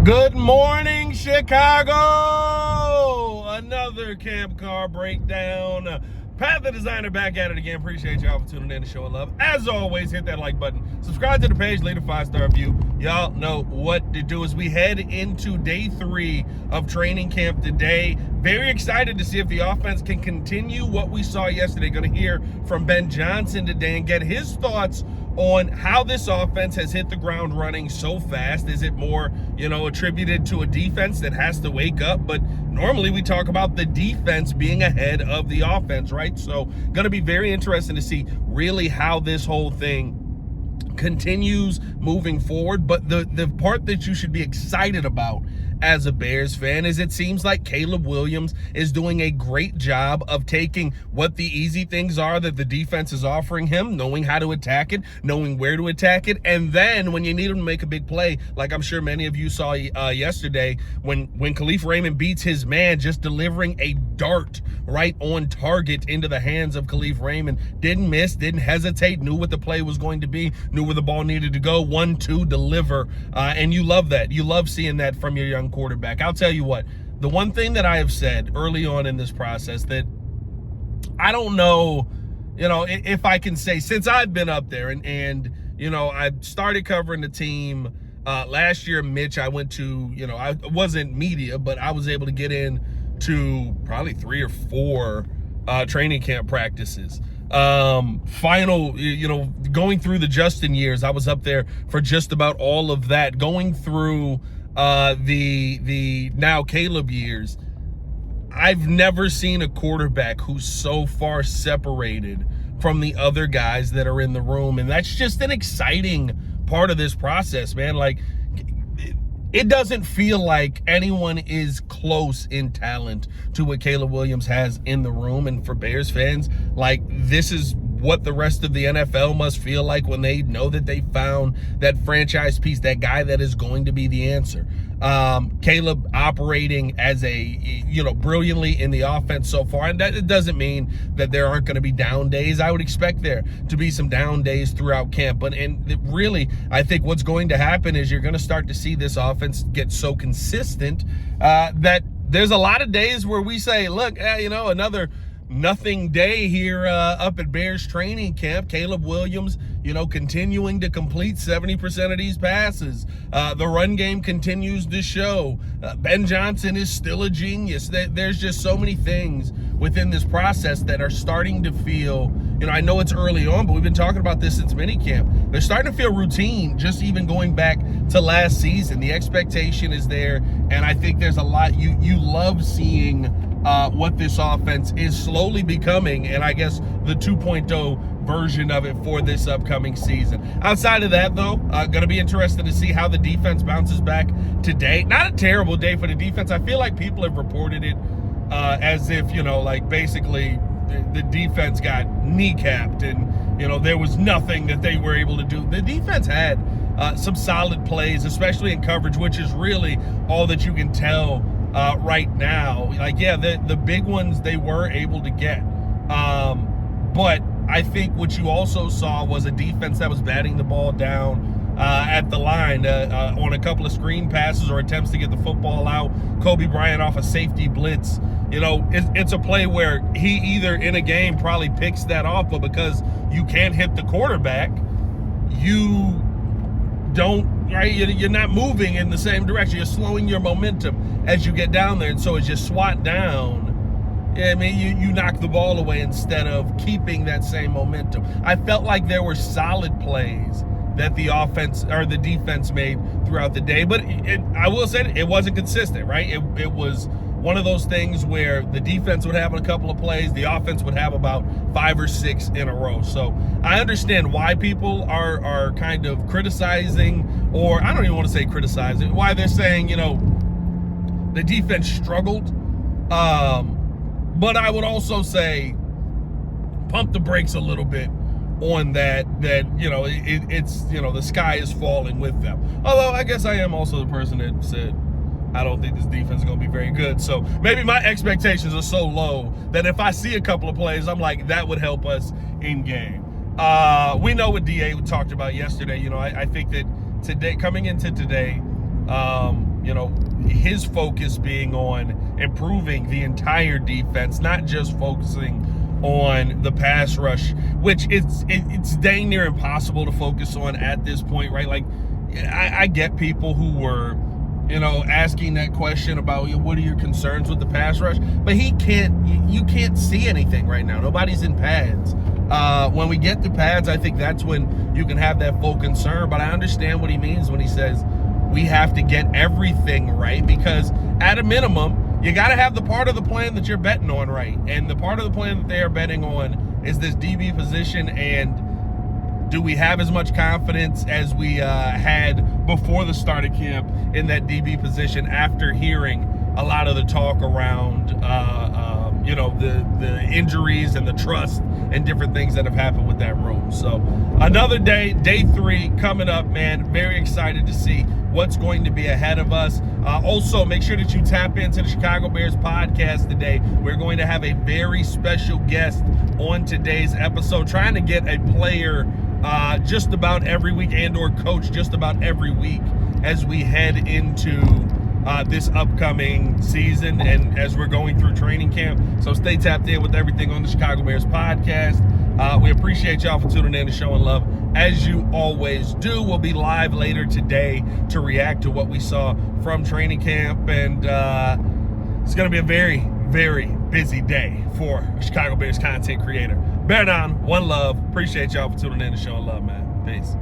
Good morning, Chicago! Another camp car breakdown. Pat the designer back at it again. Appreciate y'all for tuning in to show love. As always, hit that like button. Subscribe to the page, leave a 5-star review. Y'all know what to do as we head into day 3 of training camp today. Very excited to see if the offense can continue what we saw yesterday. Going to hear from Ben Johnson today and get his thoughts on how this offense has hit the ground running so fast. Is it more, attributed to a defense that has to wake up? But normally we talk about the defense being ahead of the offense, right? So going to be very interesting to see really how this whole thing continues moving forward. But the part that you should be excited about as a Bears fan is it seems like Caleb Williams is doing a great job of taking what the easy things are that the defense is offering him, knowing how to attack it, knowing where to attack it, and then when you need him to make a big play, like I'm sure many of you saw yesterday, when Khalif Raymond beats his man, just delivering a dart right on target into the hands of Khalif Raymond. Didn't miss, didn't hesitate, knew what the play was going to be, knew where the ball needed to go, 1-2, deliver, and you love that. You love seeing that from your young quarterback. I'll tell you what, the one thing that I have said early on in this process that I don't know, if I can say, since I've been up there and I started covering the team last year, Mitch, I went to, I wasn't media, but I was able to get in to probably 3 or 4 training camp practices. Final, going through the Justin years, I was up there for just about all of that, going through the now Caleb years. I've never seen a quarterback who's so far separated from the other guys that are in the room, and that's just an exciting part of this process, man. Like, it doesn't feel like anyone is close in talent to what Caleb Williams has in the room. And for Bears fans, like, this is what the rest of the NFL must feel like when they know that they found that franchise piece, that guy that is going to be the answer. Caleb operating as brilliantly in the offense so far. And that it doesn't mean that there aren't going to be down days. I would expect there to be some down days throughout camp. Really, I think what's going to happen is you're going to start to see this offense get so consistent that there's a lot of days where we say, look, another nothing day here up at Bears training camp. Caleb Williams, continuing to complete 70% of these passes. The run game continues to show. Ben Johnson is still a genius. There's just so many things within this process that are starting to feel, I know it's early on, but we've been talking about this since minicamp. They're starting to feel routine, just even going back to last season. The expectation is there, and I think there's a lot. You love seeing what this offense is slowly becoming, and I guess the 2.0 version of it for this upcoming season. Outside of that, though, going to be interested to see how the defense bounces back today. Not a terrible day for the defense. I feel like people have reported it as if, basically the defense got kneecapped and, there was nothing that they were able to do. The defense had some solid plays, especially in coverage, which is really all that you can tell right now. The big ones they were able to get. But I think what you also saw was a defense that was batting the ball down at the line on a couple of screen passes or attempts to get the football out. Kobe Bryant off a safety blitz. It's a play where he either in a game probably picks that off, but because you can't hit the quarterback, you don't, right? You're not moving in the same direction. You're slowing your momentum as you get down there. And so as you swat down, you knock the ball away instead of keeping that same momentum. I felt like there were solid plays that the offense or the defense made throughout the day, but I will say it wasn't consistent, right? It was one of those things where the defense would have a couple of plays, the offense would have about 5 or 6 in a row. So I understand why people are kind of criticizing, or I don't even want to say criticizing, why they're saying, the defense struggled. But I would also say pump the brakes a little bit on that it's the sky is falling with them. Although I guess I am also the person that said I don't think this defense is going to be very good. So maybe my expectations are so low that if I see a couple of plays, I'm like, that would help us in game. We know what DA talked about yesterday. I think that today, coming into today, his focus being on improving the entire defense, not just focusing on the pass rush, which it's dang near impossible to focus on at this point, right? Like, I get people who were, asking that question about what are your concerns with the pass rush, but you can't see anything right now. Nobody's in pads. When we get to pads, I think that's when you can have that full concern, but I understand what he means when he says we have to get everything right, because at a minimum, you got to have the part of the plan that you're betting on right. And the part of the plan that they are betting on is this DB position. And do we have as much confidence as we had before the start of camp in that DB position after hearing a lot of the talk around, the injuries and the trust and different things that have happened with that room. So another day 3 coming up, man. Very excited to see what's going to be ahead of us. Also, make sure that you tap into the Chicago Bears podcast today. We're going to have a very special guest on today's episode, trying to get a player just about every week and/or coach just about every week as we head into this upcoming season and as we're going through training camp. So stay tapped in with everything on the Chicago Bears podcast. We appreciate y'all for tuning in and showing love, as you always do. We'll be live later today to react to what we saw from training camp, and it's going to be a very, very busy day for a Chicago Bears content creator. Bear down, one love. Appreciate y'all for tuning in and showing love, man. Peace.